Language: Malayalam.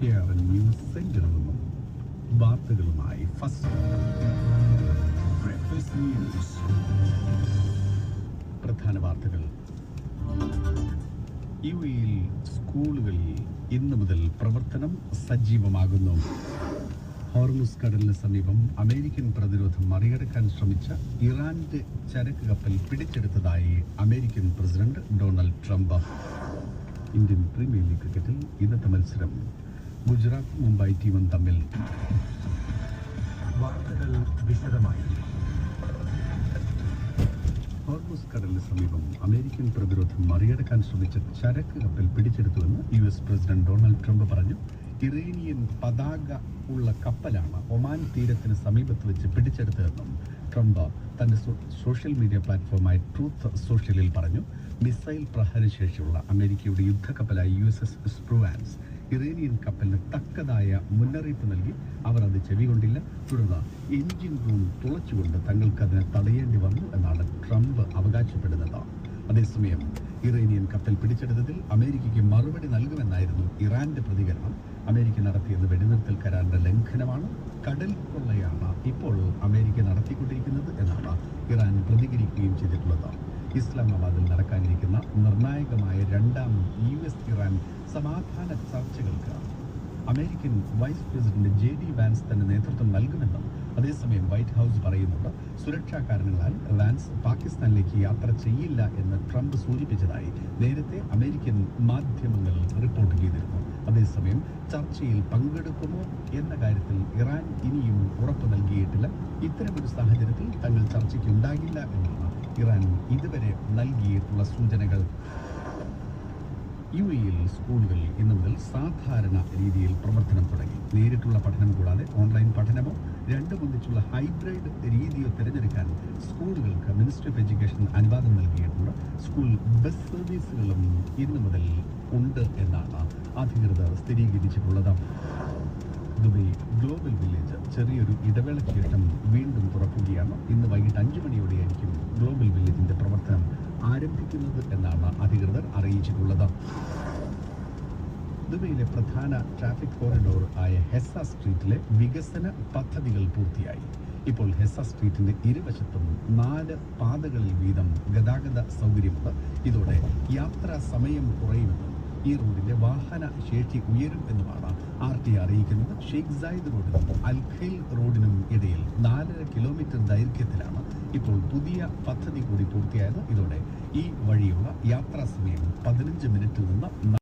KRN ന്യൂസ് സെന്ററിൽ നിന്നും വാർത്തകളുമായി പ്രധാന വാർത്തകൾ. യുഎഇയിൽ സ്കൂളുകളിൽ ഇന്നു മുതൽ പ്രവർത്തനം സജീവമാകുന്നു. ഹോർമുസ് കടലിന് സമീപം അമേരിക്കൻ പ്രതിരോധം മറികടക്കാൻ ശ്രമിച്ച ഇറാന്റെ ചരക്ക് കപ്പൽ പിടിച്ചെടുത്തതായി American president Donald Trump. Indian Premier League ക്രിക്കറ്റിൽ ഇന്നത്തെ മത്സരം ഗുജറാത്ത് മുംബൈ ടീമും തമ്മിൽ. വാർത്തകൾ വിശദമായി. ഹോർമുസ് കടലിന് സമീപം അമേരിക്കൻ പ്രതിരോധം മറികടക്കാൻ ശ്രമിച്ച ചരക്ക് കപ്പൽ പിടിച്ചെടുത്തുവെന്ന് US പ്രസിഡന്റ് ഡൊണാൾഡ് ട്രംപ് പറഞ്ഞു. ഇറാനിയൻ പതാക ഉള്ള കപ്പലാണ് ഒമാൻ തീരത്തിന് സമീപത്ത് വെച്ച് പിടിച്ചെടുത്തതെന്നും ട്രംപ് തന്റെ സോഷ്യൽ മീഡിയ പ്ലാറ്റ്ഫോമായ ട്രൂത്ത് സോഷ്യലിൽ പറഞ്ഞു. മിസൈൽ പ്രഹരശേഷിയുള്ള അമേരിക്കയുടെ യുദ്ധക്കപ്പലായ USS സ്പ്രുവാൻസ് ഇറാനിയൻ കപ്പലിന് തക്കതായ മുന്നറിയിപ്പ് നൽകി. അവർ അത് ചെവികൊണ്ടില്ല. തുടർന്ന് എഞ്ചിൻ റൂം തുളച്ചുകൊണ്ട് തങ്ങൾക്കതിനെ തടയേണ്ടി വന്നു എന്നാണ് ട്രംപ് അവകാശപ്പെടുന്നത്. അതേസമയം ഇറാനിയൻ കപ്പൽ പിടിച്ചെടുത്തതിൽ അമേരിക്കയ്ക്ക് മറുപടി നൽകുമെന്നായിരുന്നു ഇറാന്റെ പ്രതികരണം. അമേരിക്ക നടത്തിയത് വെടിനിർത്തൽ കരാറിന്റെ ലംഘനമാണ്, കടൽ കൊള്ളയാണ് ഇപ്പോൾ അമേരിക്ക നടത്തിക്കൊണ്ടിരിക്കുന്നത് എന്നാണ് ഇറാൻ പ്രതികരിക്കുകയും ചെയ്തിട്ടുള്ളത്. ഇസ്ലാമാബാദിൽ നടക്കാനിരിക്കുന്ന നിർണായകമായ രണ്ടാം US ഇറാൻ സമാധാന ചർച്ചകൾക്ക് American vice president JD Vance തന്നെ നേതൃത്വം നൽകുമെന്നും അതേസമയം വൈറ്റ് ഹൗസ് പറയുന്നുണ്ട്. സുരക്ഷാ കാരണങ്ങളാൽ വാൻസ് പാകിസ്ഥാനിലേക്ക് യാത്ര ചെയ്യില്ല എന്ന് ട്രംപ് സൂചിപ്പിച്ചതായി നേരത്തെ അമേരിക്കൻ മാധ്യമങ്ങൾ റിപ്പോർട്ട് ചെയ്തിരുന്നു. അതേസമയം ചർച്ചയിൽ പങ്കെടുക്കുമോ എന്ന കാര്യത്തിൽ ഇറാൻ ഇനിയും ഉറപ്പ് നൽകിയിട്ടില്ല. ഇത്തരമൊരു സാഹചര്യത്തിൽ തങ്ങൾ ചർച്ചയ്ക്ക് ഉണ്ടാകില്ല എന്നാണ് ഇറാൻ ഇതുവരെ നൽകിയിട്ടുള്ള സൂചനകൾ. UAEയിൽ സ്കൂളുകൾ ഇന്നു മുതൽ സാധാരണ രീതിയിൽ പ്രവർത്തനം തുടങ്ങി. നേരിട്ടുള്ള പഠനം കൂടാതെ ഓൺലൈൻ പഠനമോ രണ്ടും ഒന്നിച്ചുള്ള ഹൈബ്രിഡ് രീതിയോ തിരഞ്ഞെടുക്കാൻ സ്കൂളുകൾക്ക് മിനിസ്ട്രി ഓഫ് എഡ്യൂക്കേഷൻ അനുവാദം നൽകിയിട്ടുണ്ട്. സ്കൂൾ ബസ് സർവീസുകളും ഇന്നു മുതൽ ഉണ്ട് എന്നാണ് അധികൃതർ സ്ഥിരീകരിച്ചിട്ടുള്ളത്. ദുബൈ ഗ്ലോബൽ വില്ലേജ് ചെറിയൊരു ഇടവേളയ്ക്ക് ശേഷം വീണ്ടും തുറക്കുകയാണ്. ഇന്ന് വൈകിട്ട് 5 മണിയോടെയായിരിക്കും ഗ്ലോബൽ വില്ലേജിന്റെ പ്രവർത്തനം ആരംഭിക്കുന്നത് എന്നാണ് അധികൃതർ അറിയിച്ചിട്ടുള്ളത്. ദുബൈയിലെ പ്രധാന ട്രാഫിക് കോറിഡോർ ആയ ഹെസ സ്ട്രീറ്റിലെ വികസന പദ്ധതികൾ പൂർത്തിയായി. ഇപ്പോൾ ഹെസ സ്ട്രീറ്റിന്റെ ഇരുവശത്തും 4 പാതകളിൽ വീതം ഗതാഗത സൗകര്യമുണ്ട്. ഇതോടെ യാത്രാ സമയം കുറയുമെന്നും ഈ റോഡിന്റെ വാഹന ശേഷി ഉയരും എന്നുമാണ് RTA അറിയിക്കുന്നത്. ഷെയ്ഖ് സായിദ് റോഡിനും അൽ ഖൈൽ റോഡിനും ഇടയിൽ 4.5 കിലോമീറ്റർ ദൈർഘ്യത്തിലാണ് ഇപ്പോൾ പുതിയ പദ്ധതി കൂടി പൂർത്തിയായത്. ഇതോടെ ഈ വഴിയുള്ള യാത്രാ സമയം 15 മിനിറ്റിൽ നിന്ന്